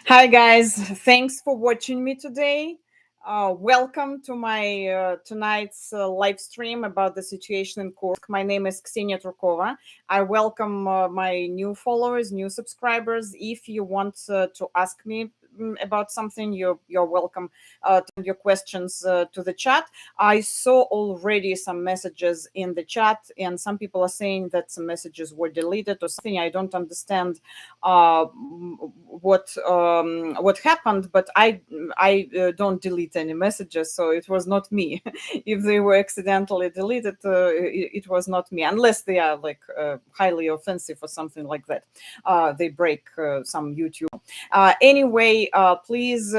Hi guys, thanks for watching me today. Welcome to my tonight's live stream about the situation in Kursk. My name is Ksenia Turkova. I welcome my new followers, new subscribers. If you want to ask me about something, you're welcome to send your questions to the chat. I saw already some messages in the chat, and some people are saying that some messages were deleted or something. I don't understand what happened, but I don't delete any messages, so it was not me. If they were accidentally deleted, it was not me, unless they are like highly offensive or something like that. They break some YouTube. Anyway, please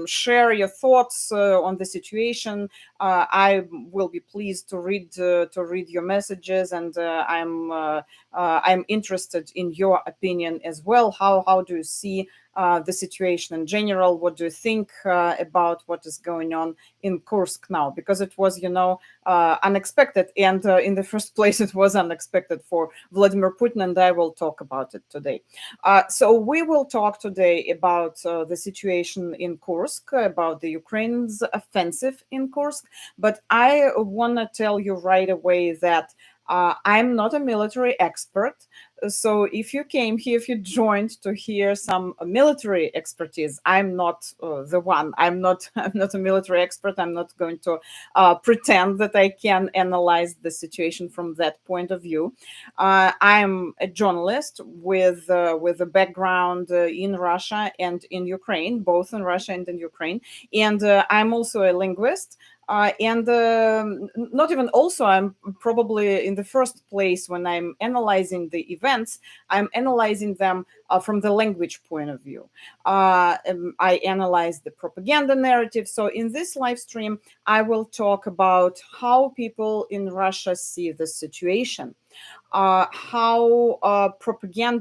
share your thoughts on the situation. I will be pleased to read your messages, and I'm interested in your opinion as well. How do you see the situation in general? What do you think about what is going on in Kursk now? Because it was, unexpected, and in the first place, it was unexpected for Vladimir Putin, and I will talk about it today. So we will talk today about the situation in Kursk, about the Ukraine's offensive in Kursk. But I want to tell you right away that I'm not a military expert. So if you came here, if you joined to hear some military expertise, I'm not the one. I'm not a military expert. I'm not going to pretend that I can analyze the situation from that point of view. I'm a journalist with a background in Russia and in Ukraine, both in Russia and in Ukraine, and I'm also a linguist. And not even also, I'm probably in the first place when I'm analyzing the events, I'm analyzing them from the language point of view. I analyze the propaganda narrative. So in this live stream, I will talk about how people in Russia see the situation. How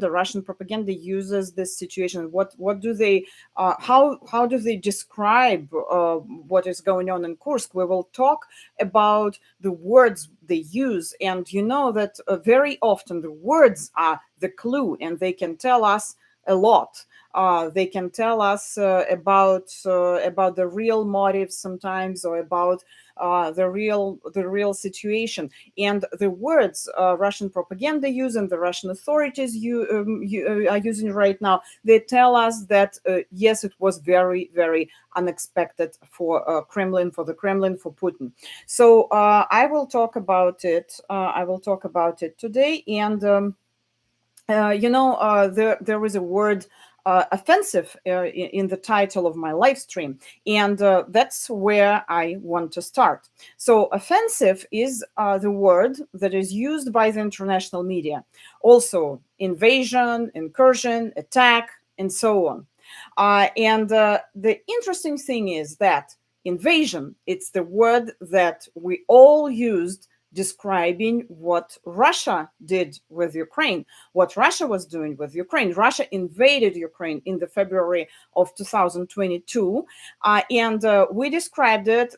Russian propaganda uses this situation. What do they? How do they describe what is going on in Kursk? We will talk about the words they use, and you know that very often the words are the clue, and they can tell us a lot. They can tell us about the real motives sometimes, or about the real situation. And the words Russian propaganda use and the Russian authorities are using right now, they tell us that yes, it was very, very unexpected for the Kremlin, for Putin. So I will talk about it. I will talk about it today. And there is a word offensive in the title of my live stream, and that's where I want to start. So offensive is the word that is used by the international media. Also invasion, incursion, attack, and so on. And the interesting thing is that invasion, it's the word that we all used describing what Russia did with Ukraine, what Russia was doing with Ukraine. Russia invaded Ukraine in the February of 2022, and we described it,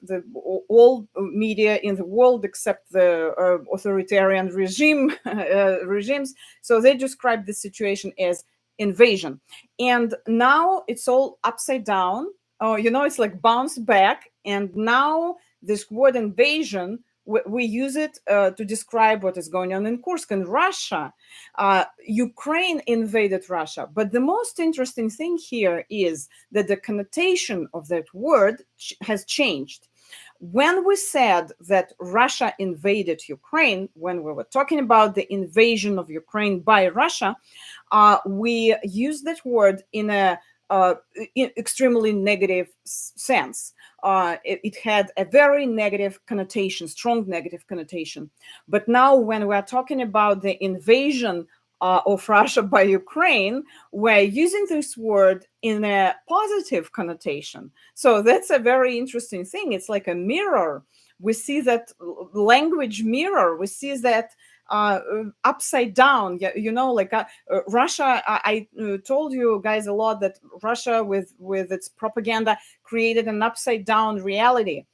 all media in the world except the authoritarian regimes, so they described the situation as invasion. And now it's all upside down. It's like bounce back, and now this word invasion, we use it to describe what is going on in Kursk and Russia. Ukraine invaded Russia. But the most interesting thing here is that the connotation of that word has changed. When we said that Russia invaded Ukraine, when we were talking about the invasion of Ukraine by Russia, we used that word in a extremely negative sense. It had a very negative connotation, strong negative connotation. But now when we're talking about the invasion of Russia by Ukraine, we're using this word in a positive connotation. So that's a very interesting thing. It's like a mirror. We see that language mirror. We see that upside down. Russia, I told you guys a lot that Russia with its propaganda created an upside down reality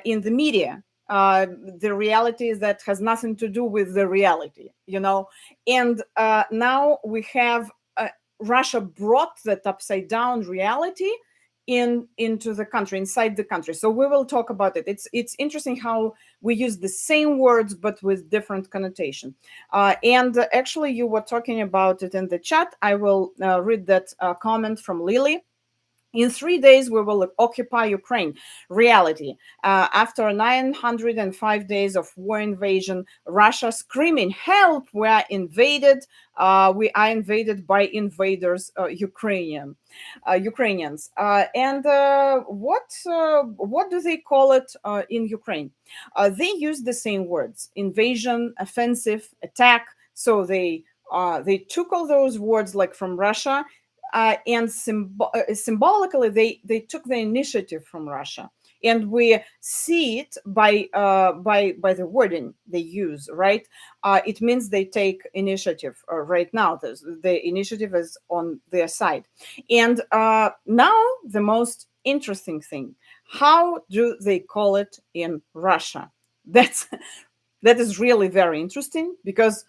in the media. The reality that has nothing to do with the reality, and now we have Russia brought that upside down reality into the country, inside the country. So we will talk about it. It's interesting how we use the same words but with different connotation. And actually, you were talking about it in the chat. I will read that comment from Lily. In 3 days, we will occupy Ukraine. Reality. After 905 days of war invasion, Russia screaming, "Help! We are invaded. We are invaded by invaders, Ukrainians." And what do they call it in Ukraine? They use the same words: invasion, offensive, attack. So they took all those words like from Russia, and symbolically they took the initiative from Russia, and we see it by the wording they use, right? It means they take initiative right now. The initiative is on their side. And now the most interesting thing: how do they call it in Russia? That is really very interesting, because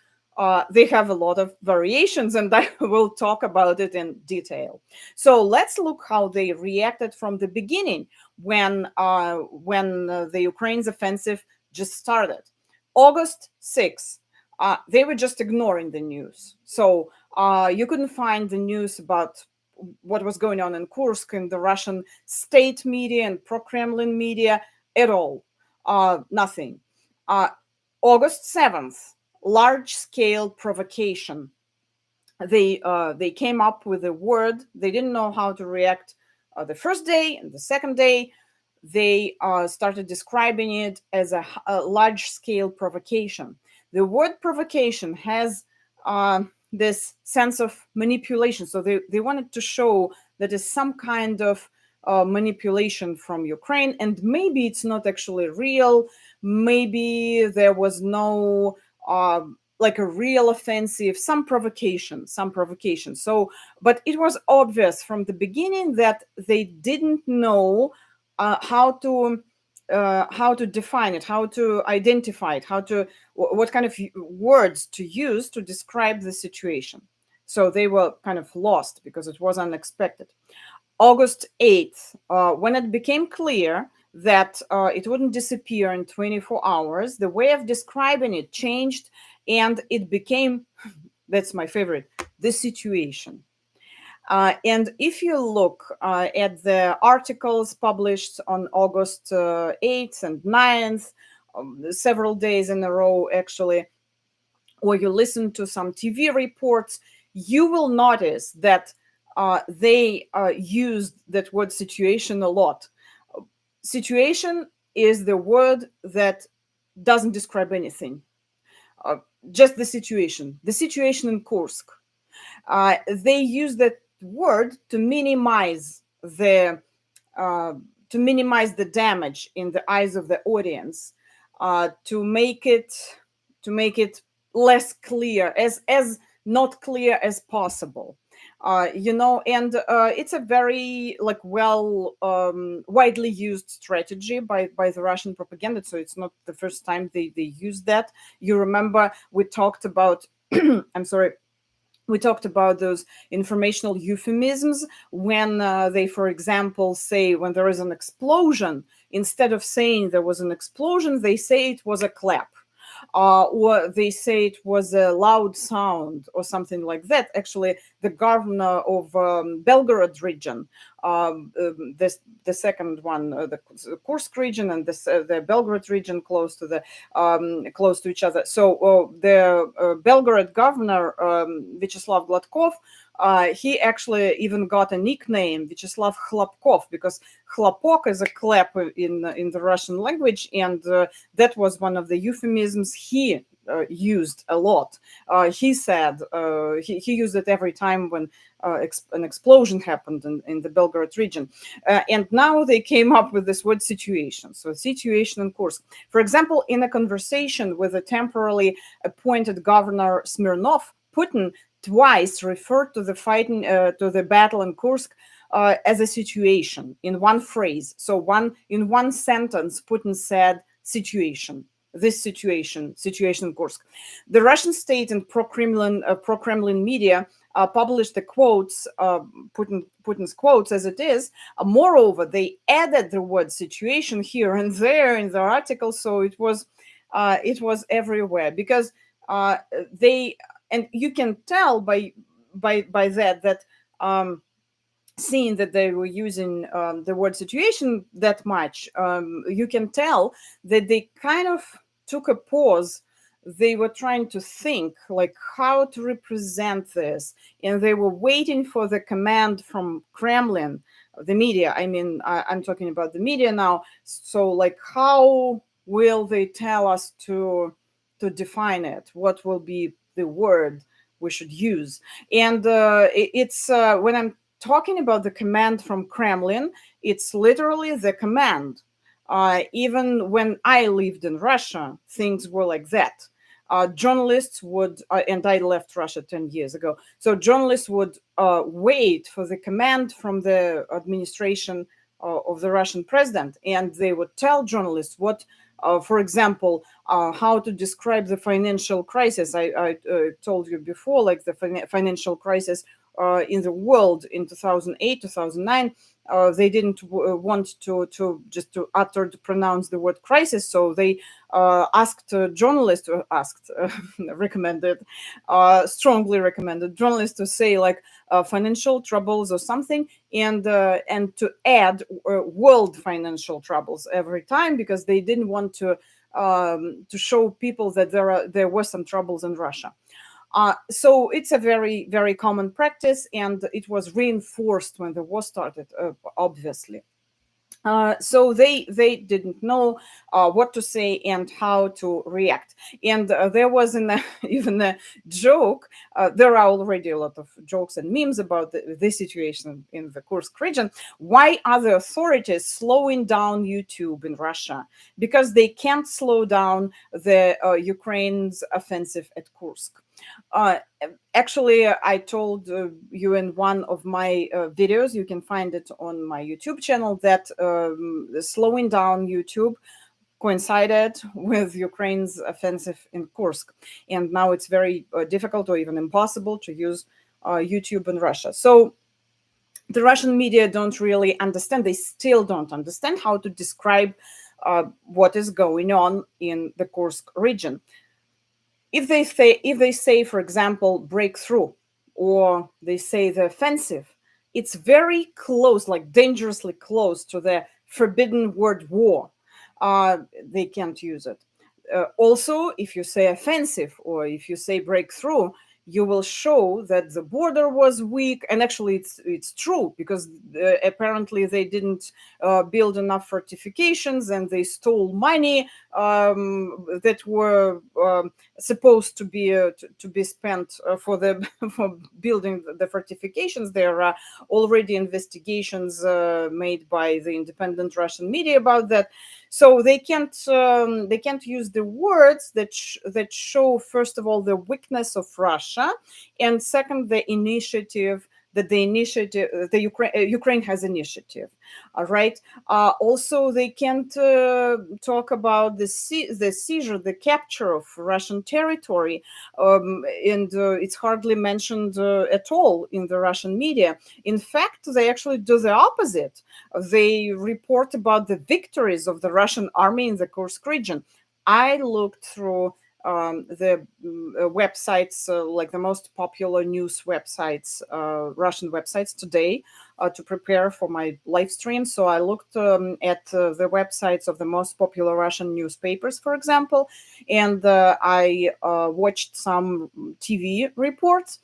they have a lot of variations, and I will talk about it in detail. So let's look how they reacted from the beginning when the Ukraine's offensive just started. August 6th, they were just ignoring the news. So you couldn't find the news about what was going on in Kursk in the Russian state media and pro-Kremlin media at all. Nothing. August 7th, large-scale provocation. They came up with a word. They didn't know how to react the first day, and the second day they started describing it as a large-scale provocation. The word provocation has this sense of manipulation. So they wanted to show that is some kind of manipulation from Ukraine, and maybe it's not actually real. Maybe there was no like a real offensive, some provocation. So, but it was obvious from the beginning that they didn't know how to define it, how to identify it, what kind of words to use to describe the situation. So they were kind of lost because it was unexpected. August 8th, when it became clear that it wouldn't disappear in 24 hours, the way of describing it changed, and it became, that's my favorite, the situation. And if you look at the articles published on August 8th and 9th, several days in a row actually, or you listen to some TV reports, you will notice that they used that word situation a lot. Situation is the word that doesn't describe anything. Just the situation in Kursk. They use that word to minimize the damage in the eyes of the audience, to make it less clear, as not clear as possible. And it's a very widely used strategy by the Russian propaganda. So it's not the first time they use that. You remember we talked about I'm sorry, we talked about those informational euphemisms when they, for example, say when there is an explosion, instead of saying there was an explosion, they say it was a clap. Or they say it was a loud sound or something like that. Actually, the governor of Belgorod region, the second one, the Kursk region, and the Belgorod region close to each other. So the Belgorod governor, Vyacheslav Gladkov, he actually even got a nickname, Vyacheslav Khlapkov, because chlapok is a clap in the Russian language, and that was one of the euphemisms he used a lot. He said he used it every time when an explosion happened in the Belgorod region. And now they came up with this word situation. So situation in Kursk. For example, in a conversation with a temporarily appointed governor Smirnov, Putin twice referred to the fighting, to the battle in Kursk as a situation in one phrase. So in one sentence, Putin said situation. This situation in Kursk. The Russian state and pro-Kremlin media published the quotes, Putin's quotes as it is. Moreover, they added the word situation here and there in the article, so it was everywhere, because they, and you can tell by that seeing that they were using the word situation that much, you can tell that they kind of took a pause. They were trying to think like how to represent this, and they were waiting for the command from Kremlin, the media. I mean, I'm talking about the media now. So like, how will they tell us to define it? What will be the word we should use? And it's when I'm talking about the command from Kremlin, it's literally the command. Even when I lived in Russia, things were like that. Journalists would, and I left Russia 10 years ago, so journalists would wait for the command from the administration of the Russian president, and they would tell journalists what, for example, how to describe the financial crisis. I told you before, like the financial crisis in the world in 2008, 2009. They didn't want to just to pronounce the word crisis, so they asked journalists, recommended, strongly recommended journalists to say like financial troubles or something, and to add world financial troubles every time, because they didn't want to show people that there were some troubles in Russia. So it's a very, very common practice, and it was reinforced when the war started, obviously. So they didn't know what to say and how to react. And there was even a joke. There are already a lot of jokes and memes about this situation in the Kursk region. Why are the authorities slowing down YouTube in Russia? Because they can't slow down the Ukraine's offensive at Kursk. Actually, I told you in one of my videos, you can find it on my YouTube channel, that slowing down YouTube coincided with Ukraine's offensive in Kursk. And now it's very difficult or even impossible to use YouTube in Russia. So the Russian media don't really understand. They still don't understand how to describe what is going on in the Kursk region. If they say, for example, breakthrough, or they say the offensive, it's very close, like dangerously close to the forbidden word war. They can't use it. Also, if you say offensive or if you say breakthrough, you will show that the border was weak, and actually it's true, because apparently they didn't build enough fortifications, and they stole money that were supposed to be spent for for building the fortifications. There are already investigations made by the independent Russian media about that. So they can't use the words that show, first of all, the weakness of Russia, and second, the initiative that Ukraine has initiative. All right. Also, they can't talk about the seizure, the capture of Russian territory, and it's hardly mentioned at all in the Russian media. In fact, they actually do the opposite. They report about the victories of the Russian army in the Kursk region. I looked through the websites, like the most popular news websites, Russian websites today, to prepare for my live stream. So I looked at the websites of the most popular Russian newspapers, for example, and I watched some TV reports.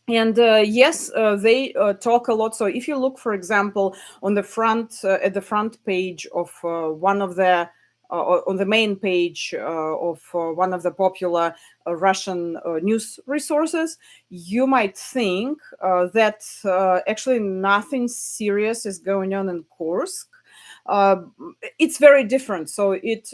And yes, they talk a lot. So if you look, for example, on the front, at the front page of one of the on the main page of one of the popular Russian news resources, you might think that actually nothing serious is going on in Kursk. It's very different. So it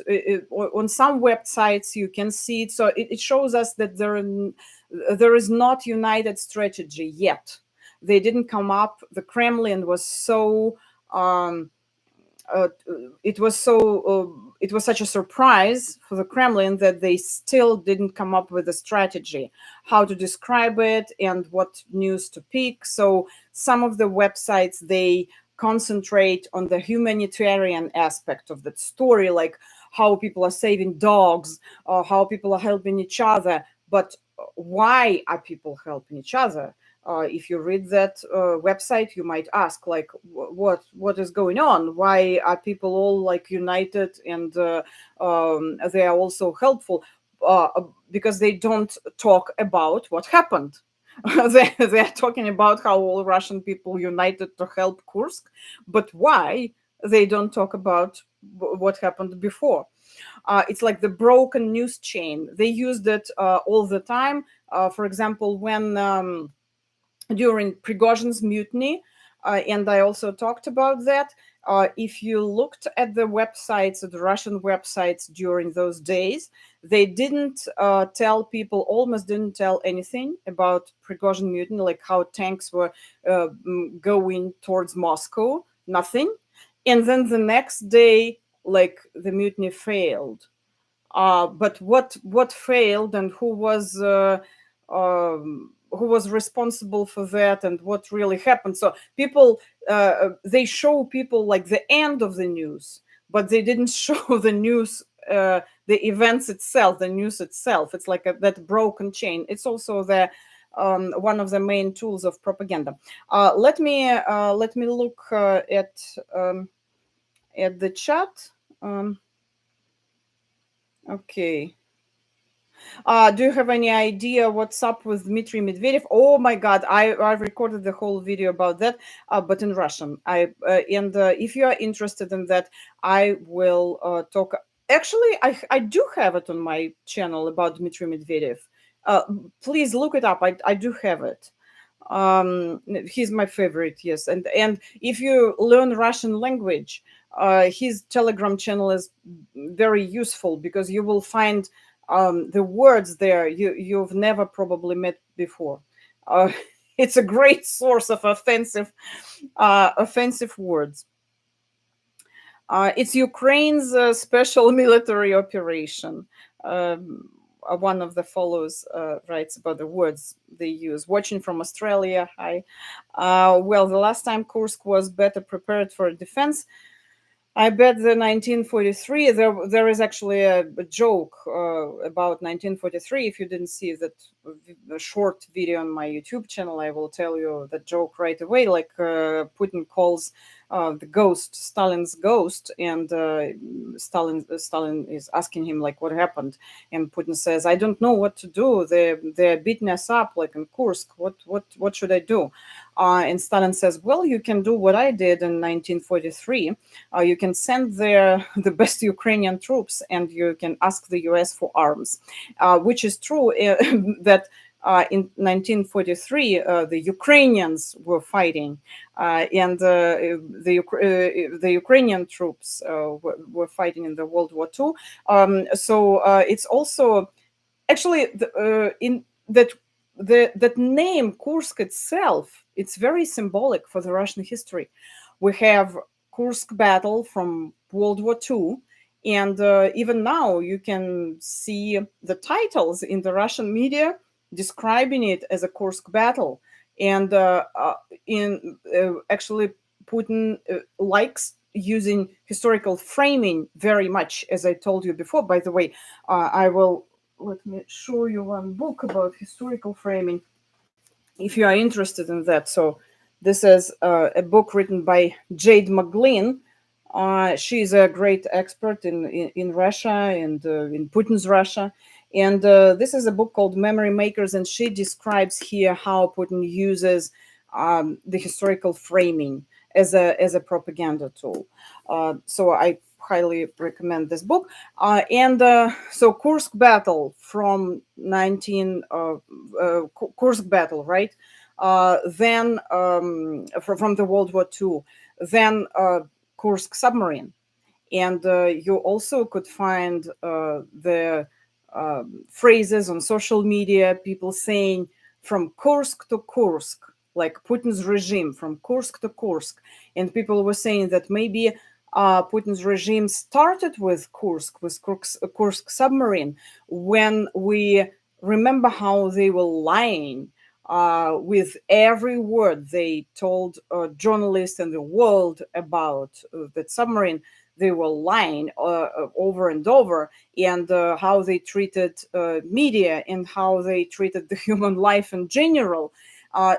on some websites you can see it. So it shows us that there is not united strategy yet. They didn't come up. The Kremlin was so. It was so it was such a surprise for the Kremlin that they still didn't come up with a strategy how to describe it and what news to pick. So some of the websites, they concentrate on the humanitarian aspect of that story, like how people are saving dogs or how people are helping each other. But why are people helping each other? If you read that website, you might ask, like, what is going on? Why are people all like united and they are also helpful? Because they don't talk about what happened. They're talking about how all Russian people united to help Kursk, but why they don't talk about what happened before. It's like the broken news chain. They used it all the time. For example, when during Prigozhin's mutiny, and I also talked about that. If you looked at the websites, the Russian websites during those days, they didn't tell people, almost didn't tell anything about Prigozhin mutiny, like how tanks were going towards Moscow, nothing. And then the next day, like the mutiny failed. But what failed and who was responsible for that and what really happened? So people they show people like the end of the news, but they didn't show the news, the events itself, the news itself. It's like that broken chain. It's also the one of the main tools of propaganda. Let me look at the chat. Okay. Do you have any idea what's up with Dmitry Medvedev? Oh my God, I recorded the whole video about that, but in Russian. And if you are interested in that, I will talk. Actually, I do have it on my channel about Dmitry Medvedev. Please look it up. I do have it. He's my favorite, yes. And if you learn Russian language, his Telegram channel is very useful because you will find the words there you've never probably met before. Uh, it's a great source of offensive words. It's Ukraine's special military operation. One of the follows writes about the words they use. Watching from Australia. Hi. Well, the last time Kursk was better prepared for defense, I bet the 1943, there is actually a joke about 1943. If you didn't see that short video on my YouTube channel, I will tell you the joke right away. Like Putin calls the ghost Stalin's ghost, and Stalin is asking him like what happened, and Putin says, "I don't know what to do. They're beating us up like in Kursk. What should I do?" And Stalin says, "Well, you can do what I did in 1943. You can send there the best Ukrainian troops, and you can ask the US for arms," which is true that in 1943 the Ukrainians were fighting, and the Ukrainian troops were fighting in the World War II. So it's also actually in that that name Kursk itself, it's very symbolic for the Russian history. We have Kursk battle from World War II, and even now you can see the titles in the Russian media describing it as a Kursk battle. And actually Putin likes using historical framing very much, as I told you before. By the way, let me show you one book about historical framing if you are interested in that. So this is a book written by Jade McGlynn. She's a great expert in Russia and in Putin's Russia. And this is a book called Memory Makers, and she describes here how Putin uses the historical framing as a propaganda tool. So I highly recommend this book. So Kursk battle from Kursk battle, right? Then from the World War II, then Kursk submarine, and you also could find the phrases on social media, people saying from Kursk to Kursk, like Putin's regime from Kursk to Kursk, and people were saying that maybe Putin's regime started with Kursk submarine, when we remember how they were lying with every word they told journalists in the world about that submarine. They were lying over and over, and how they treated media and how they treated the human life in general.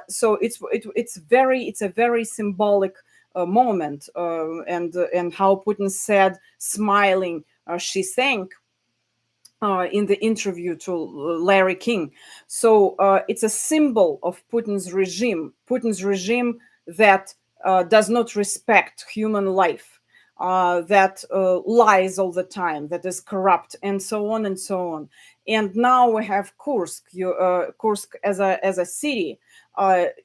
So it's a very symbolic moment, and how Putin said, smiling, she sank, in the interview to Larry King. So it's a symbol of Putin's regime that does not respect human life, that lies all the time, that is corrupt, and so on and so on. And now we have Kursk as a city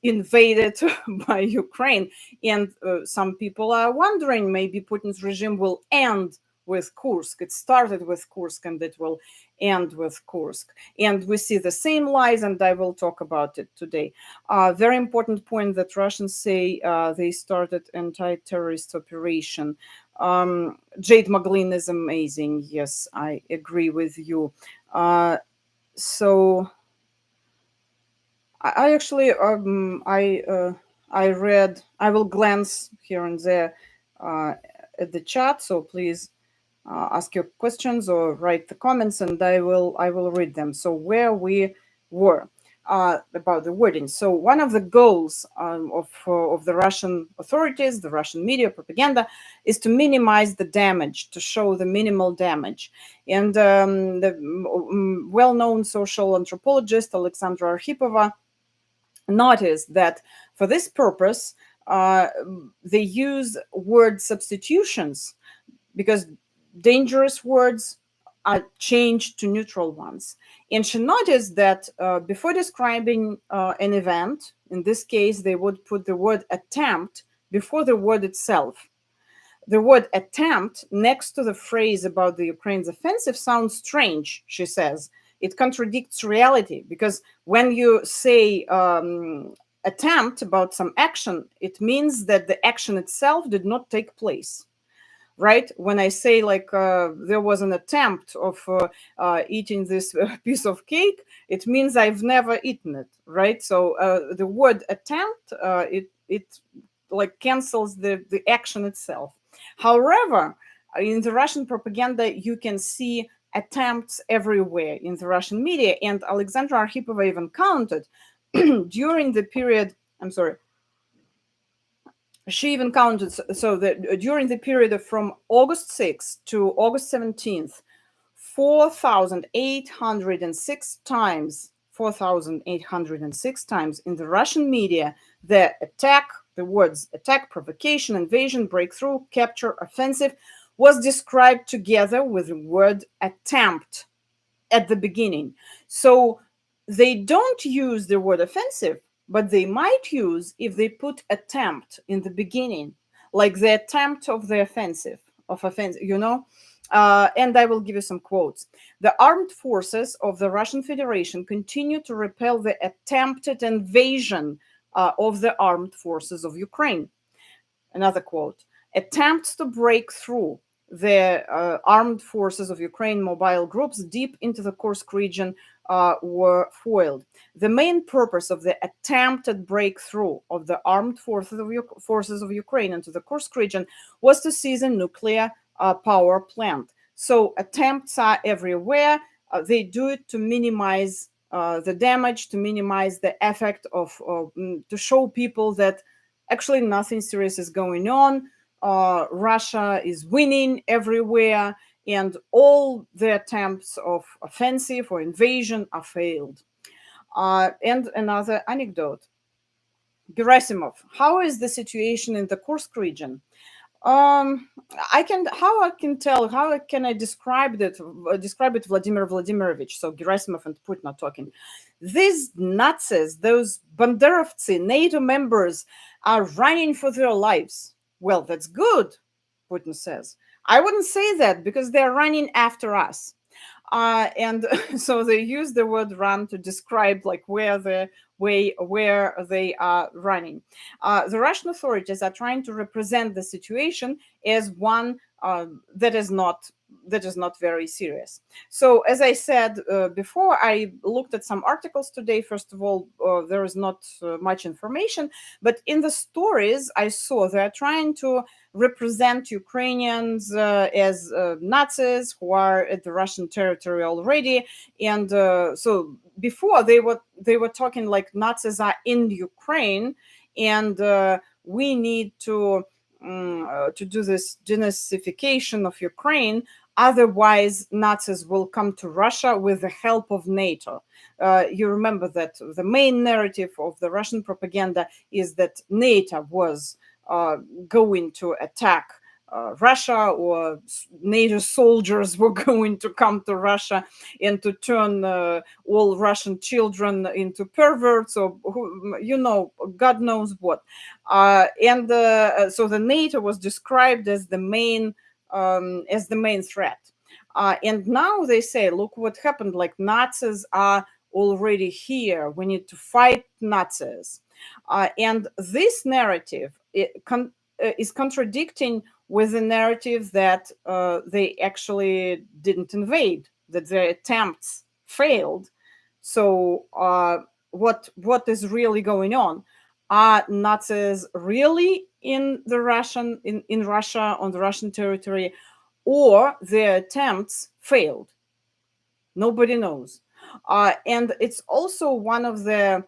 invaded by Ukraine, and some people are wondering, maybe Putin's regime will end with Kursk. It started with Kursk and it will end with Kursk. And we see the same lies, and I will talk about it today. Very important point that Russians say they started anti-terrorist operation. Jade Maglin is amazing. Yes, I agree with you. So I actually I read. I will glance here and there at the chat. So please ask your questions or write the comments, and I will read them. So where we were about the wording. So one of the goals of the Russian authorities, the Russian media propaganda, is to minimize the damage, to show the minimal damage. And the well-known social anthropologist Alexandra Arkhipova noticed that for this purpose, they use word substitutions, because dangerous words are changed to neutral ones. And she noticed that before describing an event, in this case, they would put the word attempt before the word itself. The word attempt next to the phrase about the Ukraine's offensive sounds strange, she says. It contradicts reality, because when you say attempt about some action, it means that the action itself did not take place. Right? When I say like there was an attempt of eating this piece of cake, it means I've never eaten it, right? So the word attempt, it like cancels the action itself. However, in the Russian propaganda, you can see attempts everywhere in the Russian media, and Alexandra Arkhipova even counted during the period. I'm sorry. She even counted, so that during the period of from August 6th to August 17th, 4,806 times, 4,806 times in the Russian media, the words attack, provocation, invasion, breakthrough, capture, offensive, was described together with the word attempt at the beginning. So they don't use the word offensive, but they might use if they put attempt in the beginning, like the attempt of the offensive, and I will give you some quotes. The armed forces of the Russian Federation continue to repel the attempted invasion of the armed forces of Ukraine. Another quote: attempts to break through the armed forces of Ukraine mobile groups deep into the Kursk region were foiled. The main purpose of the attempted breakthrough of the armed forces of Ukraine into the Kursk region was to seize a nuclear power plant. So attempts are everywhere. They do it to minimize the damage, to minimize the effect to show people that actually nothing serious is going on. Russia is winning everywhere, and all the attempts of offensive or invasion are failed. And another anecdote: Gerasimov, how is the situation in the Kursk region? How I can describe it? Vladimir Vladimirovich. So Gerasimov and Putin are talking. These Nazis, those Banderovцы, NATO members, are running for their lives. Well, that's good, Putin says. I wouldn't say that, because they're running after us. And so they use the word run to describe like where they are running. The Russian authorities are trying to represent the situation as one that is not very serious. So, as I said before, I looked at some articles today. First of all, there is not much information, but in the stories I saw, they're trying to represent Ukrainians as Nazis who are at the Russian territory already. And so before they were talking like Nazis are in Ukraine, and we need to do this denazification of Ukraine. Otherwise, Nazis will come to Russia with the help of NATO. You remember that the main narrative of the Russian propaganda is that NATO was going to attack Russia, or NATO soldiers were going to come to Russia and to turn all Russian children into perverts, or God knows what. And so the NATO was described as the main threat. And now they say, look what happened, like Nazis are already here. We need to fight Nazis. And this narrative is contradicting with the narrative that they actually didn't invade, that their attempts failed. So what is really going on? Are Nazis really in Russia, on the Russian territory, or their attempts failed? Nobody knows. And it's also one of the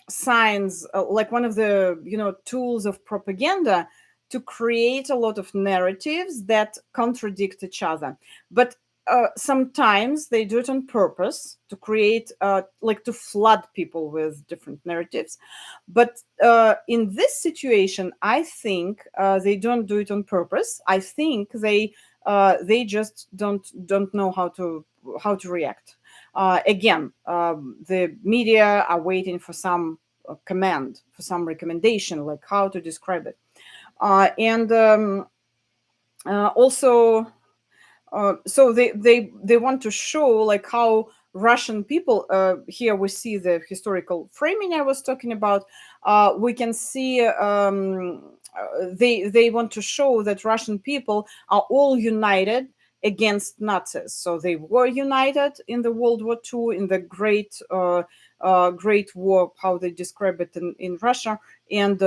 signs, like one of the tools of propaganda, to create a lot of narratives that contradict each other. But sometimes they do it on purpose to create like to flood people with different narratives. But in this situation, I think they don't do it on purpose. I think they just don't know how to react. Again, the media are waiting for some command, for some recommendation, like how to describe it. And also, so they want to show like how Russian people, here we see the historical framing I was talking about. We can see they want to show that Russian people are all united against Nazis. So they were united in the World War II, in the Great War, how they describe it in Russia, and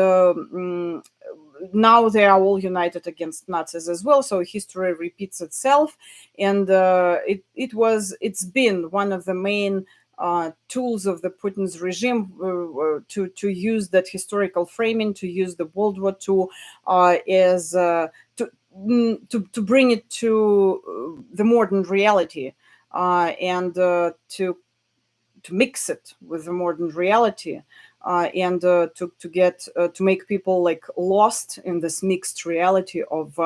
now they are all united against Nazis as well. So history repeats itself, and it's been one of the main tools of the Putin's regime to use that historical framing, to use the World War II as to bring it to the modern reality, and to mix it with the modern reality, and to make people like lost in this mixed reality of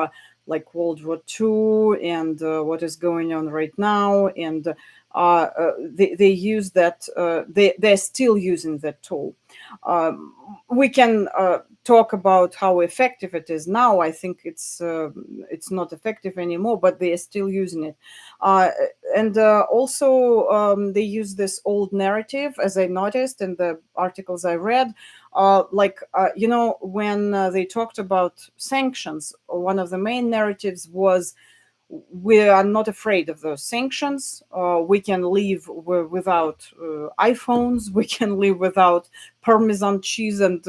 like World War II and what is going on right now. And they use that. They're still using that tool. We can talk about how effective it is now. I think it's not effective anymore, but they are still using it. And also, they use this old narrative, as I noticed in the articles I read. When they talked about sanctions, one of the main narratives was, we are not afraid of those sanctions. We can live without iPhones. We can live without Parmesan cheese and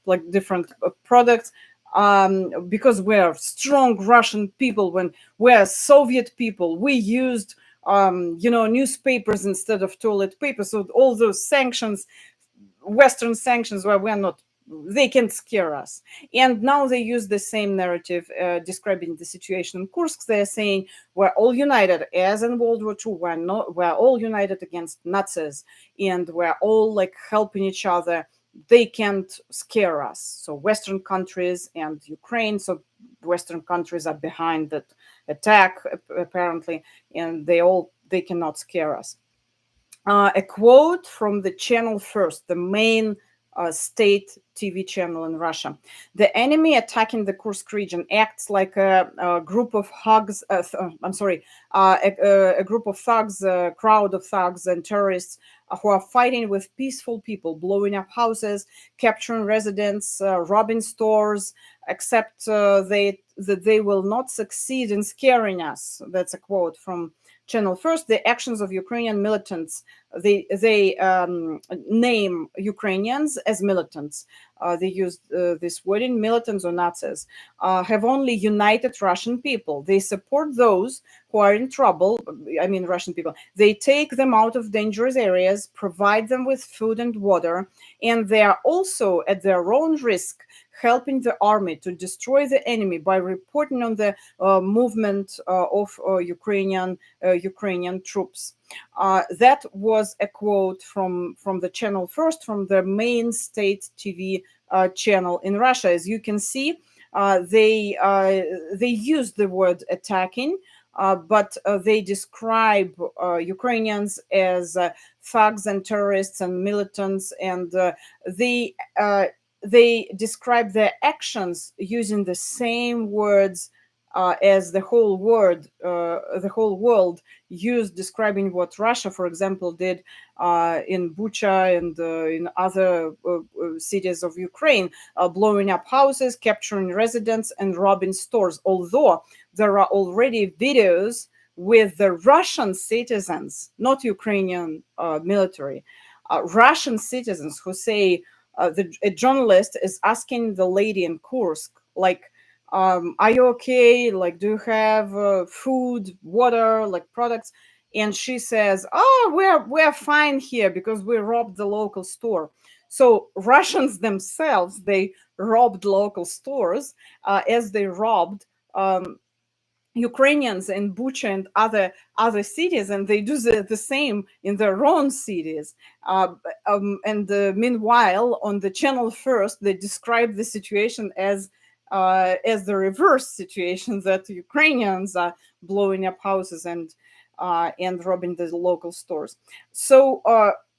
like different products. Because we're strong Russian people. When we're Soviet people, we used newspapers instead of toilet paper. So all those sanctions, Western sanctions, where we're not, they can scare us. And now they use the same narrative describing the situation in Kursk. They're saying we're all united, as in World War II. We're all united against Nazis, and we're all like helping each other. They can't scare us. So Western countries and Ukraine. So Western countries are behind that attack apparently, and they cannot scare us. A quote from the Channel First, the main state TV channel in Russia. The enemy attacking the Kursk region acts like a group of thugs. A group of thugs, a crowd of thugs and terrorists who are fighting with peaceful people, blowing up houses, capturing residents, robbing stores. Except that they will not succeed in scaring us. That's a quote from Channel First. The actions of Ukrainian militants, they name Ukrainians as militants. They used this wording, militants or Nazis, have only united Russian people. They support those who are in trouble. I mean, Russian people. They take them out of dangerous areas, provide them with food and water, and they are also at their own risk helping the army to destroy the enemy by reporting on the movement of Ukrainian troops. That was a quote from the Channel First, from the main state TV channel in Russia. As you can see, they use the word attacking, but they describe Ukrainians as thugs and terrorists and militants, and they describe their actions using the same words as the whole world used describing what Russia, for example, did in Bucha and in other cities of Ukraine, blowing up houses, capturing residents, and robbing stores. Although there are already videos with the Russian citizens, not Ukrainian military, Russian citizens who say, a journalist is asking the lady in Kursk, like, are you okay? Like, do you have food, water, like products? And she says, oh, we're fine here because we robbed the local store. So Russians themselves, they robbed local stores as they robbed Ukrainians in Bucha and other cities, and they do the same in their own cities. Meanwhile, on the Channel First, they describe the situation as the reverse situation, that Ukrainians are blowing up houses and robbing the local stores. So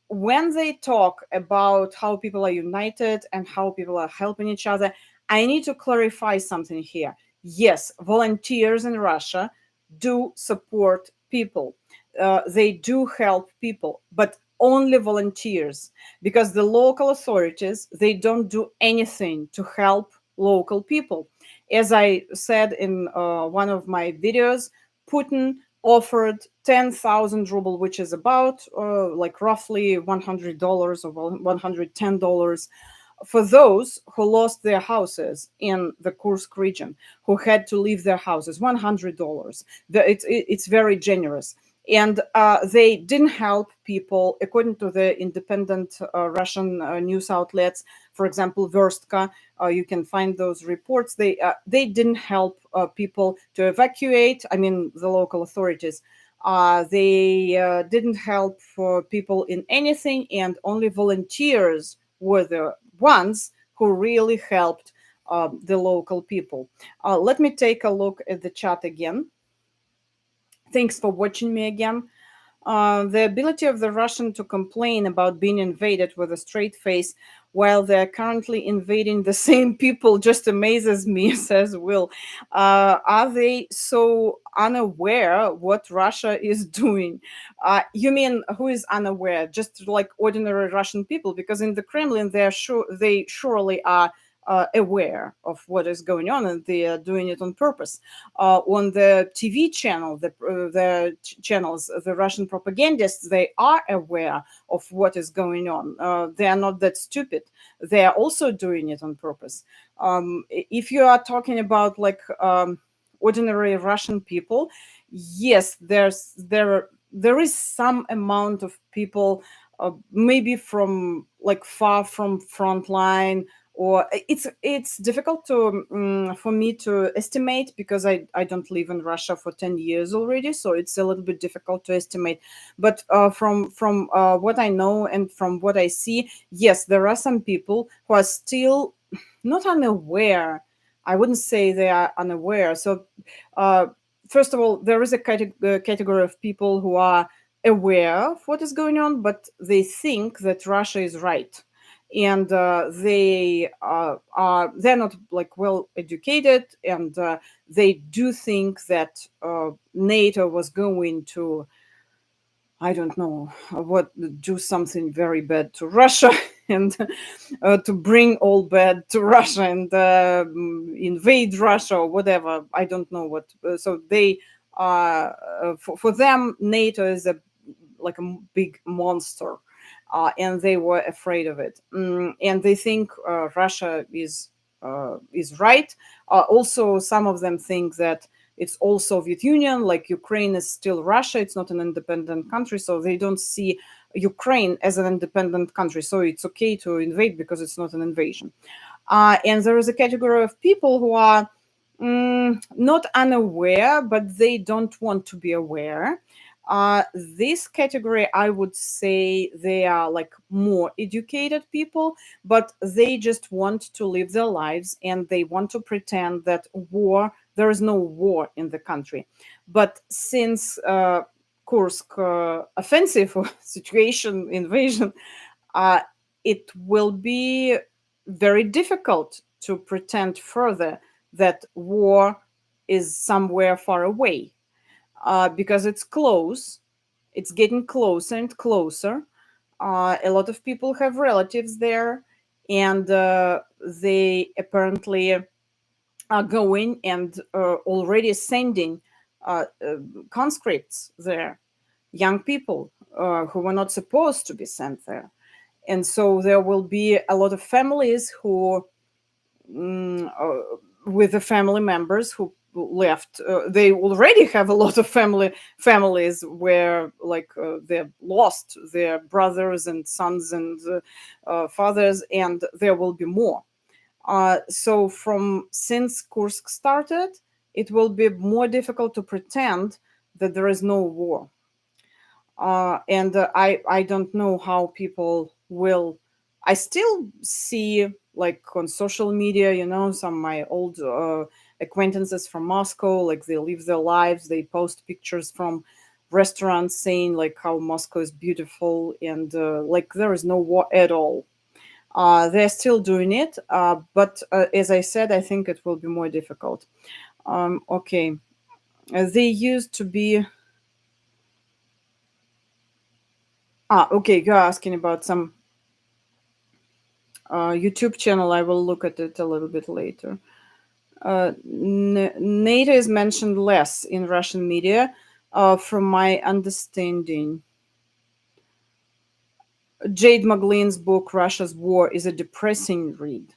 when they talk about how people are united and how people are helping each other, I need to clarify something here. Yes, volunteers in Russia do support people. They do help people, but only volunteers, because the local authorities, they don't do anything to help local people. As I said in one of my videos, Putin offered 10,000 ruble, which is about like roughly $100 or $110, for those who lost their houses in the Kursk region, who had to leave their houses. $100. It's very generous. And they didn't help people, according to the independent Russian news outlets. For example, Verstka, you can find those reports. They didn't help people to evacuate. I mean, the local authorities. They didn't help people in anything, and only volunteers were the ones who really helped the local people. Let me take a look at the chat again. Thanks for watching me again. The ability of the Russian to complain about being invaded with a straight face while they're currently invading the same people just amazes me, says Will. Are they so unaware what Russia is doing? You mean who is unaware? Just like ordinary Russian people? Because in the Kremlin, they surely are aware of what is going on, and they are doing it on purpose. On the TV channel, the channels, the Russian propagandists, they are aware of what is going on. They are not that stupid. They are also doing it on purpose. If you are talking about like ordinary Russian people, yes, there is some amount of people, maybe from like far from front line, or it's difficult to for me to estimate, because I don't live in Russia for 10 years already, so it's a little bit difficult to estimate. But from what I know and from what I see, yes, there are some people who are still not unaware. I wouldn't say they are unaware. So first of all, there is a category of people who are aware of what is going on, but they think that Russia is right. and they're not like well educated, and they do think that NATO was going to, I don't know what, do something very bad to Russia and to bring all bad to Russia and invade Russia or whatever. I don't know what. So they, for them, NATO is a like a big monster, and they were afraid of it, and they think Russia is right. Also, some of them think that it's all Soviet Union, like Ukraine is still Russia. It's not an independent country, so they don't see Ukraine as an independent country. So it's okay to invade because it's not an invasion. And there is a category of people who are not unaware, but they don't want to be aware. This category, I would say, they are like more educated people, but they just want to live their lives and they want to pretend that there is no war in the country. But since Kursk offensive situation, invasion, it will be very difficult to pretend further that war is somewhere far away, because it's close. It's getting closer and closer. A lot of people have relatives there, and they apparently are going and already sending conscripts there, young people who were not supposed to be sent there. And so there will be a lot of families who, with the family members who left, they already have a lot of families where like they've lost their brothers and sons and fathers, and there will be more. So since Kursk started, it will be more difficult to pretend that there is no war. And I don't know how people will. I still see like on social media, some of my old acquaintances from Moscow, like they live their lives, they post pictures from restaurants saying like how Moscow is beautiful, and like there is no war at all. They're still doing it, but as I said, I think it will be more difficult. Okay, they used to be. Okay, you're asking about some YouTube channel. I will look at it a little bit later. NATO is mentioned less in Russian media, from my understanding. Jade Maglin's book Russia's War is a depressing read.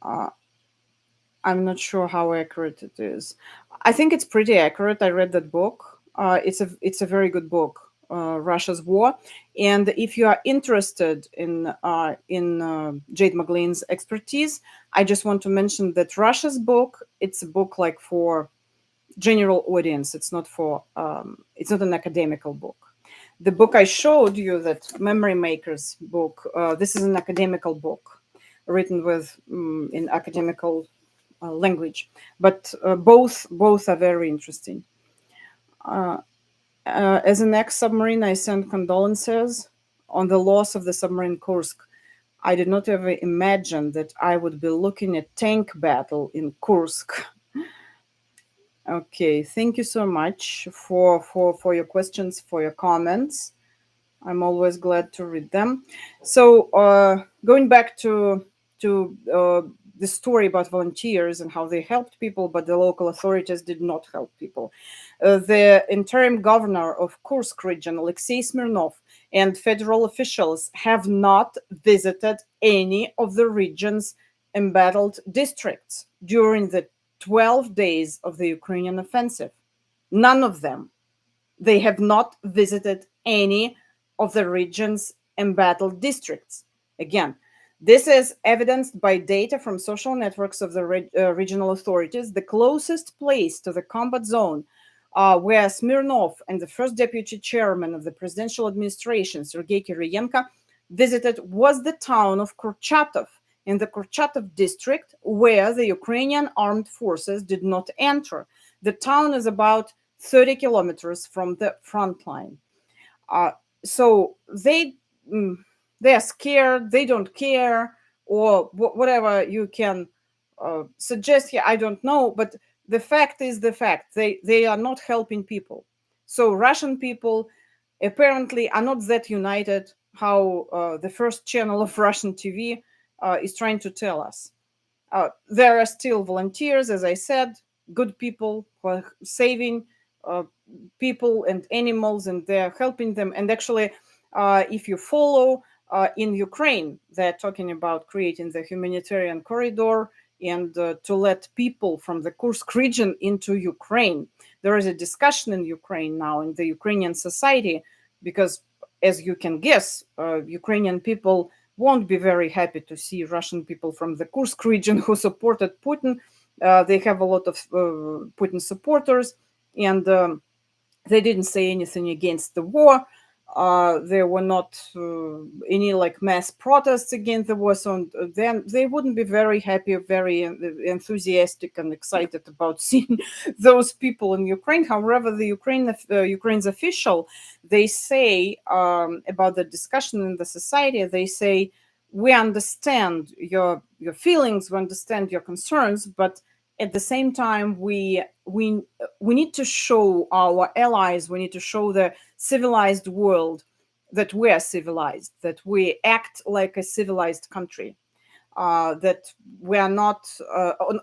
I'm not sure how accurate it is. I think it's pretty accurate. I read that book. It's a very good book, Russia's War. And if you are interested in Jade Maglin's expertise, I just want to mention that Russia's book, it's a book like for general audience. It's not it's not an academical book. The book I showed you, that Memory Maker's book, this is an academical book written with in academical language, but both are very interesting. As an ex-submarine, I send condolences on the loss of the submarine Kursk. I did not ever imagine that I would be looking at tank battle in Kursk. Okay, thank you so much for your questions, for your comments. I'm always glad to read them. So going back to the story about volunteers and how they helped people, but the local authorities did not help people. The interim governor of Kursk region, Alexei Smirnov, and federal officials have not visited any of the region's embattled districts during the 12 days of the Ukrainian offensive. None of them. They have not visited any of the region's embattled districts. Again, this is evidenced by data from social networks of the regional authorities. The closest place to the combat zone where Smirnov and the first deputy chairman of the presidential administration, Sergei Kiriyenko, visited was the town of Kurchatov in the Kurchatov district, where the Ukrainian armed forces did not enter. The town is about 30 kilometers from the front line. So they They are scared, they don't care, or whatever you can suggest here, I don't know, but the fact is the fact. They are not helping people. So Russian people apparently are not that united how the first channel of Russian TV is trying to tell us. There are still volunteers, as I said, good people who are saving uh, people and animals, and they're helping them. And actually, if you follow in Ukraine, they're talking about creating the humanitarian corridor and to let people from the Kursk region into Ukraine. There is a discussion in Ukraine now in the Ukrainian society because, as you can guess, Ukrainian people won't be very happy to see Russian people from the Kursk region who supported Putin. They have a lot of Putin supporters, and they didn't say anything against the war. There were not any like mass protests against the war, so then they wouldn't be very happy, very enthusiastic and excited about seeing those people in Ukraine. However, the Ukraine's official, they say about the discussion in the society, they say we understand your feelings, we understand your concerns, but at the same time we need to show our allies, we need to show the civilized world that we are civilized, that we act like a civilized country, that we are not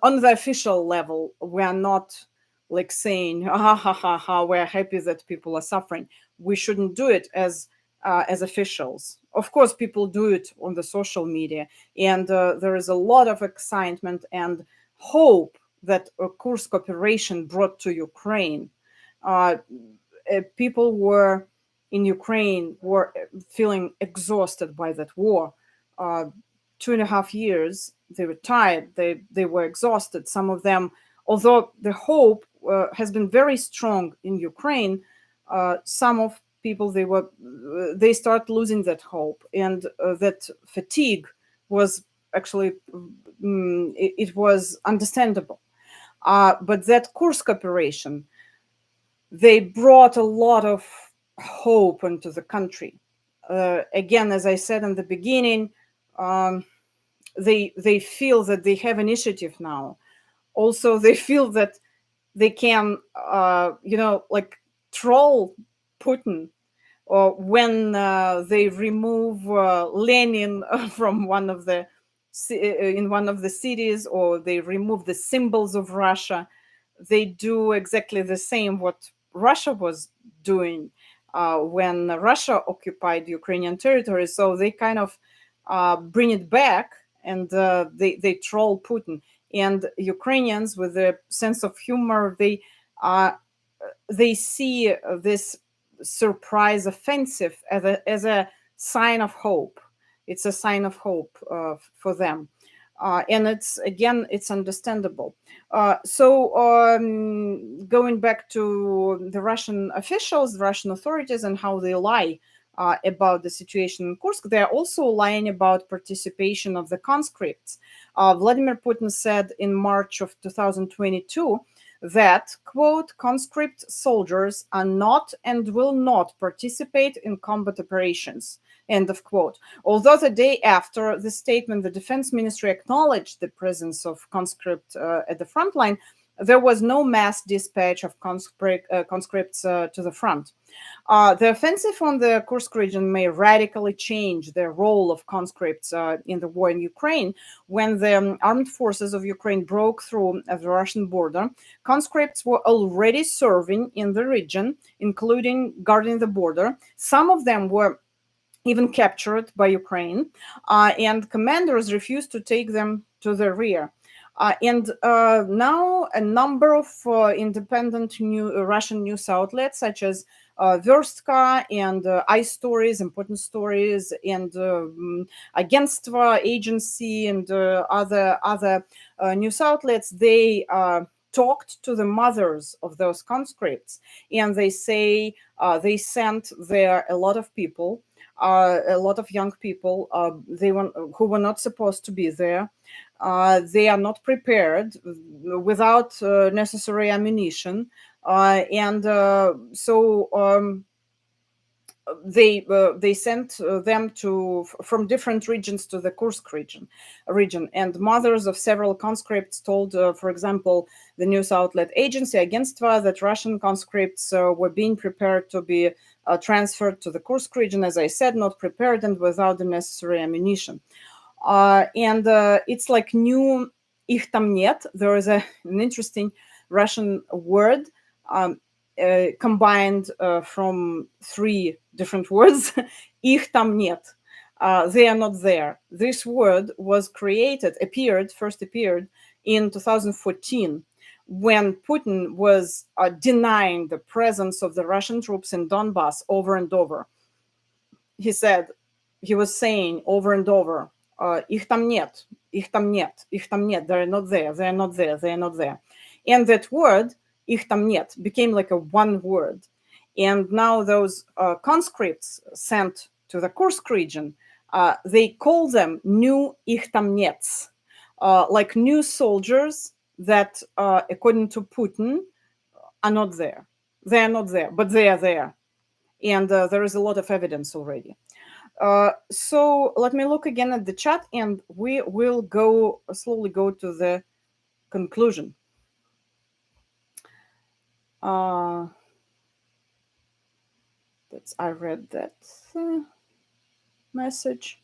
on the official level, we are not like saying ha ha ha ha, we're happy that people are suffering. We shouldn't do it as officials. Of course people do it on the social media, and there is a lot of excitement and hope that a Kursk operation brought to Ukraine. Uh, People were in Ukraine were feeling exhausted by that war. 2.5 years, they were tired. They were exhausted. Some of them, although the hope has been very strong in Ukraine, some of people they start losing that hope, and that fatigue was actually it was understandable. But that Kursk operation, they brought a lot of hope into the country. Again, as I said in the beginning, they feel that they have initiative now. Also, they feel that they can, like troll Putin, or when they remove Lenin from in one of the cities, or they remove the symbols of Russia. They do exactly the same what Russia was doing when Russia occupied Ukrainian territory. So they kind of bring it back, and they troll Putin. And Ukrainians, with a sense of humor, they see this surprise offensive as a sign of hope. It's a sign of hope for them. And it's understandable. Going back to the Russian officials, the Russian authorities, and how they lie about the situation in Kursk, they are also lying about participation of the conscripts. Vladimir Putin said in March of 2022 that, quote, conscript soldiers are not and will not participate in combat operations, end of quote. Although the day after the statement, the defense ministry acknowledged the presence of conscript at the front line, there was no mass dispatch of conscripts to the front. The offensive on the Kursk region may radically change the role of conscripts in the war in Ukraine. When the armed forces of Ukraine broke through the Russian border, conscripts were already serving in the region, including guarding the border. Some of them were even captured by Ukraine, and commanders refused to take them to the rear. Now a number of independent Russian news outlets, such as Verstka and iStories, Important Stories, and Agentstvo agency, and other news outlets, they talked to the mothers of those conscripts, and they say they sent there a lot of people, a lot of young people, who were not supposed to be there. They are not prepared without necessary ammunition, and so they sent them from different regions to the Kursk region, and mothers of several conscripts told, for example, the news outlet Agency Agentstva, that Russian conscripts were being prepared to be transferred to the Kursk region, as I said, not prepared and without the necessary ammunition. And it's like new их там нет. There is an interesting Russian word combined from three different words. Их там нет. They are not there. This word was first appeared in 2014, when Putin was denying the presence of the Russian troops in Donbass over and over. He was saying over and over, их там нет, их там нет, их там нет, they're not there, they're not there, they're not there. And that word, их там нет, became like a one word. And now those conscripts sent to the Kursk region, they call them new их там нетс, like new soldiers that, according to Putin, are not there. They are not there, but they are there. And there is a lot of evidence already. So let me look again at the chat, and we will slowly go to the conclusion. I read that message.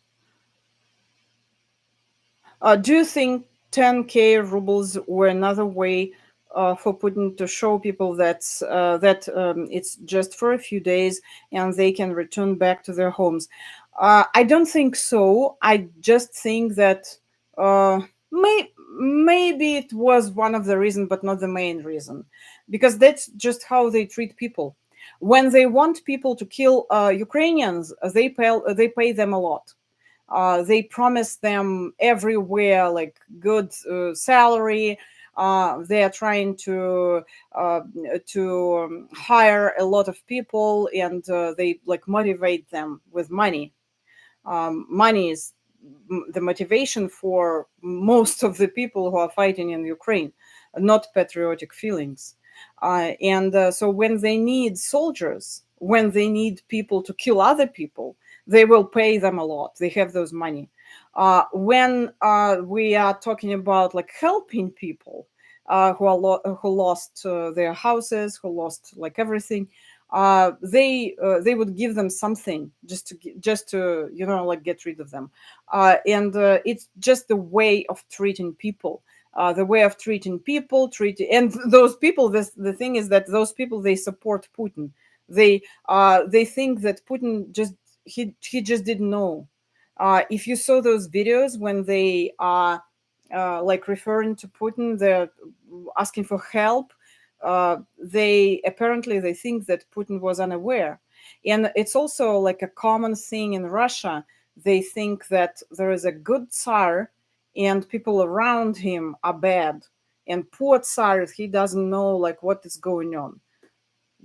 Do you think 10K rubles were another way for Putin to show people that it's just for a few days and they can return back to their homes? I don't think so. I just think that maybe it was one of the reasons, but not the main reason, because that's just how they treat people. When they want people to kill Ukrainians, they pay them a lot. They promise them everywhere like good salary. They are trying to hire a lot of people, and they like motivate them with money. Money is the motivation for most of the people who are fighting in Ukraine, not patriotic feelings. And so when they need soldiers, when they need people to kill other people, they will pay them a lot. They have those money. When we are talking about like helping people who lost their houses, who lost like everything, they would give them something just to like get rid of them. And it's just the way of treating people. The way of treating people, and those people. The thing is that those people, they support Putin. They think that Putin he just didn't know. If you saw those videos when they are like referring to Putin, they're asking for help. They think that Putin was unaware, and it's also like a common thing in Russia. They think that there is a good Tsar and people around him are bad, and poor Tsar, he doesn't know like what is going on.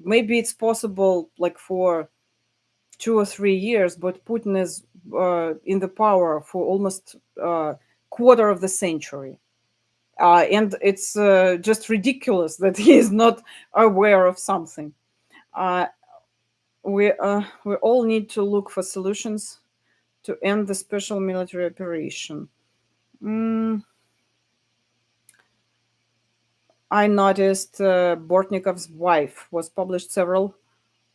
Maybe it's possible like for 2 or 3 years, but Putin is in the power for almost quarter of the century. And it's just ridiculous that he is not aware of something. We all need to look for solutions to end the special military operation. I noticed Bortnikov's wife was published several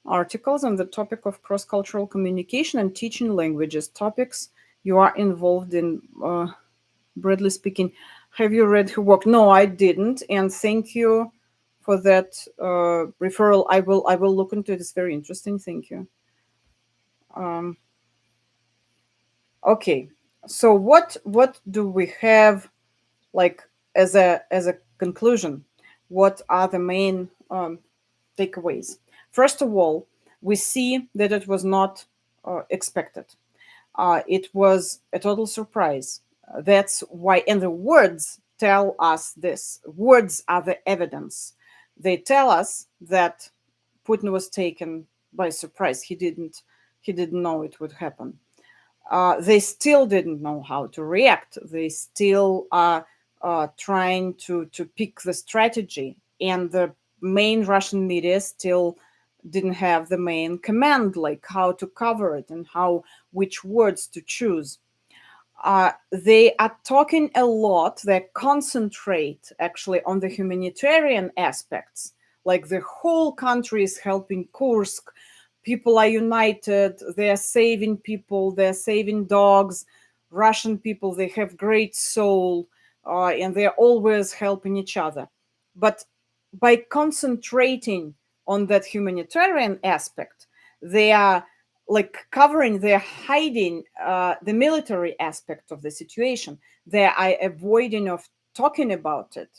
articles on the topic of cross-cultural communication and teaching languages, topics you are involved in, broadly speaking. Have you read her work? No, I didn't, and thank you for that referral. I will look into it. It's very interesting. Thank you. Okay, so what do we have like as a conclusion? What are the main takeaways? First of all, we see that it was not expected. It was a total surprise. That's why, and the words tell us this. Words are the evidence. They tell us that Putin was taken by surprise. He didn't know it would happen. They still didn't know how to react. They still are trying to pick the strategy, and the main Russian media still didn't have the main command, like how to cover it and how which words to choose. They are talking a lot, they concentrate actually on the humanitarian aspects, like the whole country is helping Kursk, people are united, they are saving people, they're saving dogs, Russian people, they have great soul, and they're always helping each other. But by concentrating on that humanitarian aspect, they are like covering, they're hiding the military aspect of the situation, they are avoiding of talking about it.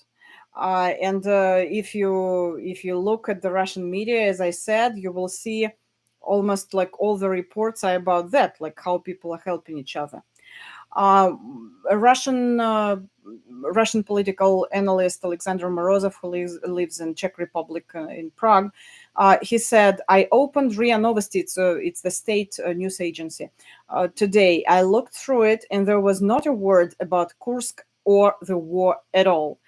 And if you look at the Russian media, as I said, you will see almost like all the reports are about that, like how people are helping each other. A Russian political analyst Alexander Morozov, who lives in Czech Republic in Prague, he said, "I opened RIA Novosti, it's the state news agency, today. I looked through it, and there was not a word about Kursk or the war at all.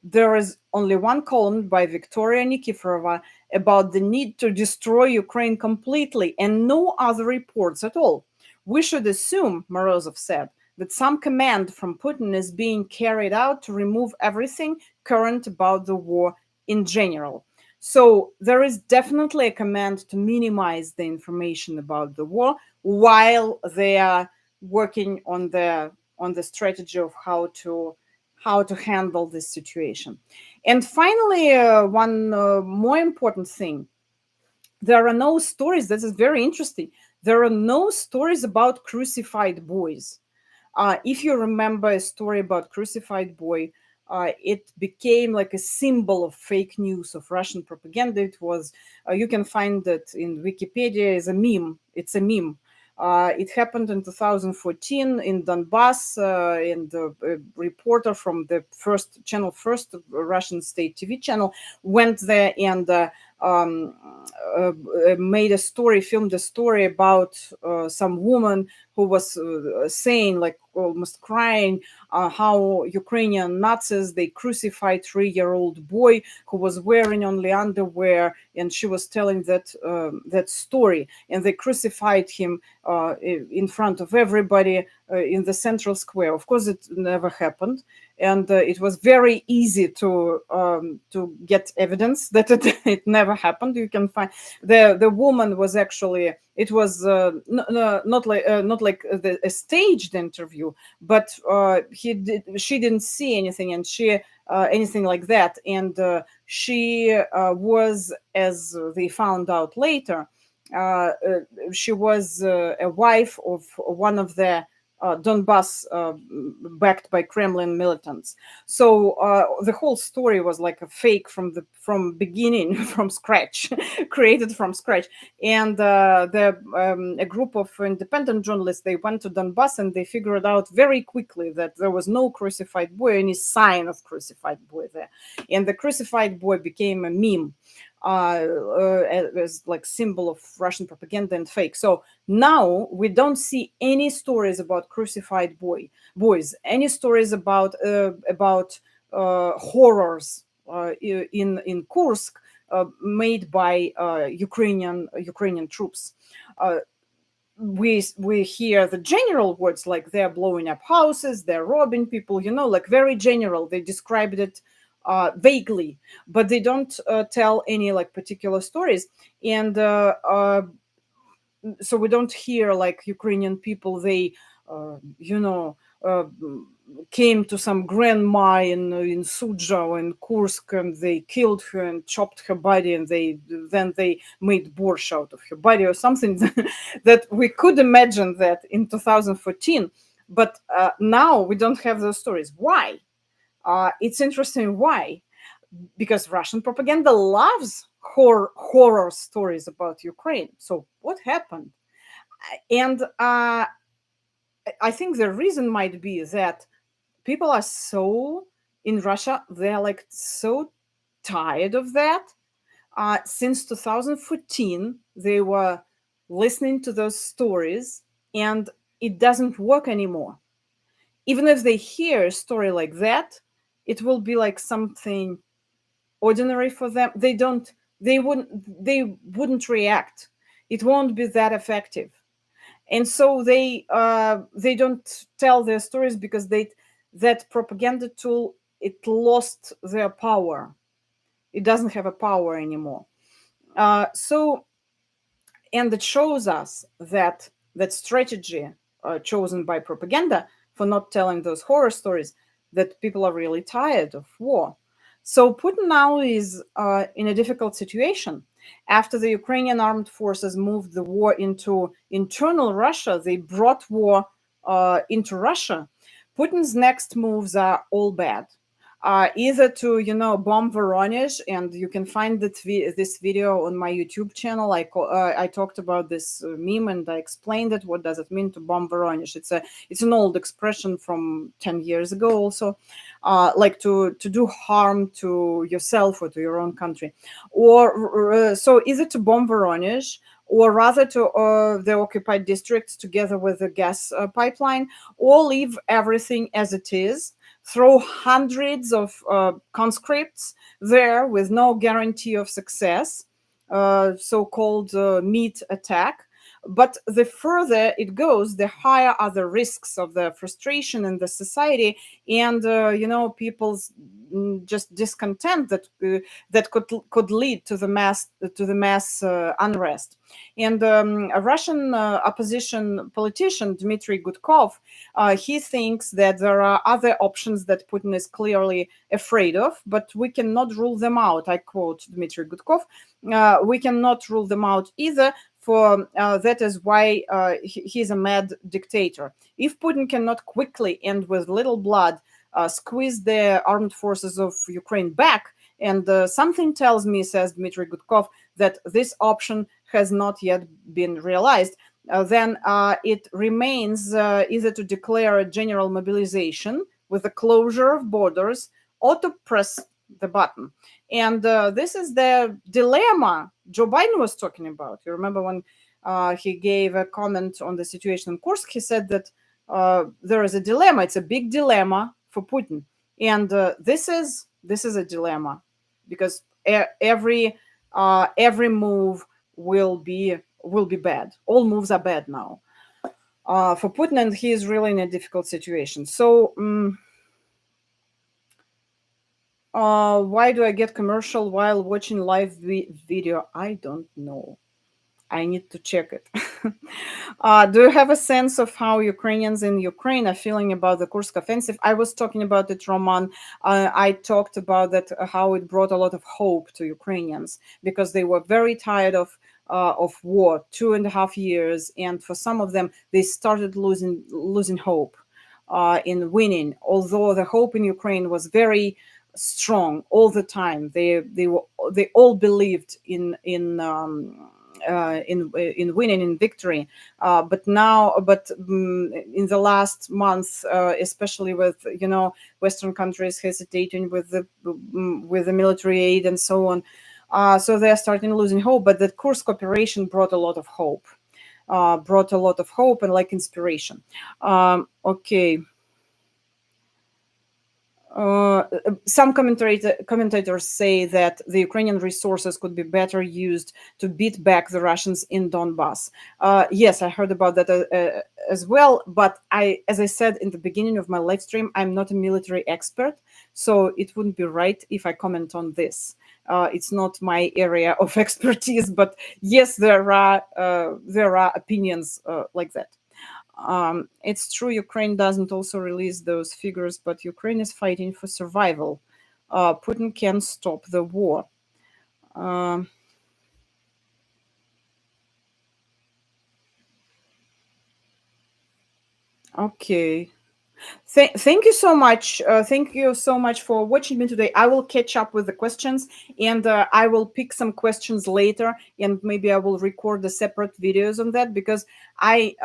There is only one column by Victoria Nikiforova about the need to destroy Ukraine completely, and no other reports at all. We should assume," Morozov said, "that some command from Putin is being carried out to remove everything current about the war in general." So there is definitely a command to minimize the information about the war while they are working on the strategy of how to handle this situation. And finally, one more important thing: there are no stories. This is very interesting. There are no stories about crucified boys. If you remember a story about crucified boy, it became like a symbol of fake news, of Russian propaganda. It was, you can find it in Wikipedia as a meme. It's a meme. It happened in 2014 in Donbass, and the reporter from the first Russian state TV channel, went there and um, made a story, filmed a story about some woman who was saying, like almost crying, how Ukrainian Nazis, they crucified 3-year-old boy who was wearing only underwear, and she was telling that story, and they crucified him in front of everybody in the central square. Of course, it never happened, and it was very easy to get evidence that it never happened. You can find the woman was actually, it was not like a staged interview, but she didn't see anything, and she anything like that, and she was, as they found out later, she was a wife of one of the Donbass backed by Kremlin militants. So the whole story was like a fake from beginning, from scratch, created from scratch. And a group of independent journalists, they went to Donbass and they figured out very quickly that there was no crucified boy, any sign of crucified boy there, and the crucified boy became a meme. As like symbol of Russian propaganda and fake. So now we don't see any stories about crucified boys, any stories about horrors in Kursk made by Ukrainian troops. We hear the general words, like they're blowing up houses, they're robbing people, like very general. They described it vaguely, but they don't tell any like particular stories. And so we don't hear like Ukrainian people, they you know uh, came to some grandma in Sudzha in Kursk, and they killed her and chopped her body, and they made borscht out of her body or something. That we could imagine that in 2014, but now we don't have those stories. Why? It's interesting why, because Russian propaganda loves horror stories about Ukraine. So what happened? And I think the reason might be that people are so, in Russia, they're like so tired of that. Since 2014, they were listening to those stories, and it doesn't work anymore. Even if they hear a story like that, it will be like something ordinary for them. they wouldn't react. It won't be that effective. And so they don't tell their stories because that propaganda tool, it lost their power. It doesn't have a power anymore. So and it shows us that that strategy chosen by propaganda for not telling those horror stories, that people are really tired of war. So Putin now is in a difficult situation. After the Ukrainian armed forces moved the war into internal Russia, they brought war into Russia. Putin's next moves are all bad. Either to bomb Voronezh, and you can find this video on my YouTube channel. I talked about this meme and I explained it. What does it mean to bomb Voronezh? It's an old expression from 10 years ago. Also, like to do harm to yourself or to your own country, or so either to bomb Voronezh, or rather to the occupied districts together with the gas pipeline, or leave everything as it is, throw hundreds of conscripts there with no guarantee of success, so-called meat attack. But the further it goes, the higher are the risks of the frustration in the society, and people's just discontent that could lead to the mass unrest. And a Russian opposition politician, Dmitry Gudkov, he thinks that there are other options that Putin is clearly afraid of, but we cannot rule them out. I quote Dmitry Gudkov: "We cannot rule them out either, for that is why he's a mad dictator. If Putin cannot quickly and with little blood squeeze the armed forces of Ukraine back, and something tells me," says Dmitry Gudkov, "that this option has not yet been realized, then it remains either to declare a general mobilization with the closure of borders, or to press the button." And this is the dilemma Joe Biden was talking about. You remember when he gave a comment on the situation in Kursk, he said that there is a dilemma. It's a big dilemma for Putin. And this is a dilemma, because every move will be bad. All moves are bad now for Putin, and he is really in a difficult situation. So why do I get commercial while watching live video? I don't know. I need to check it. Do you have a sense of how Ukrainians in Ukraine are feeling about the Kursk offensive? I was talking about it, Roman. I talked about that, how it brought a lot of hope to Ukrainians, because they were very tired of war, 2.5 years, and for some of them, they started losing hope in winning. Although the hope in Ukraine was very strong all the time, they all believed in winning, in victory. But in the last month, especially with Western countries hesitating with the military aid and so on, so they are starting losing hope. But the Kursk operation brought a lot of hope, and like inspiration. Okay. Some commentators say that the Ukrainian resources could be better used to beat back the Russians in Donbass. Yes, I heard about that as well. But as I said in the beginning of my live stream, I'm not a military expert, so it wouldn't be right if I comment on this. It's not my area of expertise. But yes, there are opinions like that. It's true, Ukraine doesn't also release those figures, but Ukraine is fighting for survival. Putin can stop the war. Okay. Thank you so much. Thank you so much for watching me today. I will catch up with the questions, and I will pick some questions later, and maybe I will record the separate videos on that, because I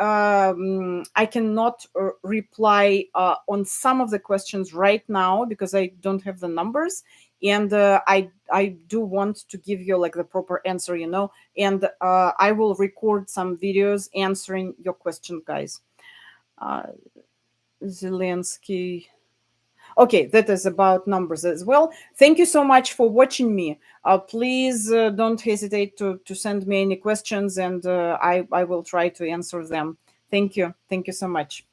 cannot reply on some of the questions right now, because I don't have the numbers, and I do want to give you like the proper answer, and I will record some videos answering your questions, guys. Zelensky. Okay, that is about numbers as well. Thank you so much for watching me. Please don't hesitate to send me any questions, and I will try to answer them. Thank you so much.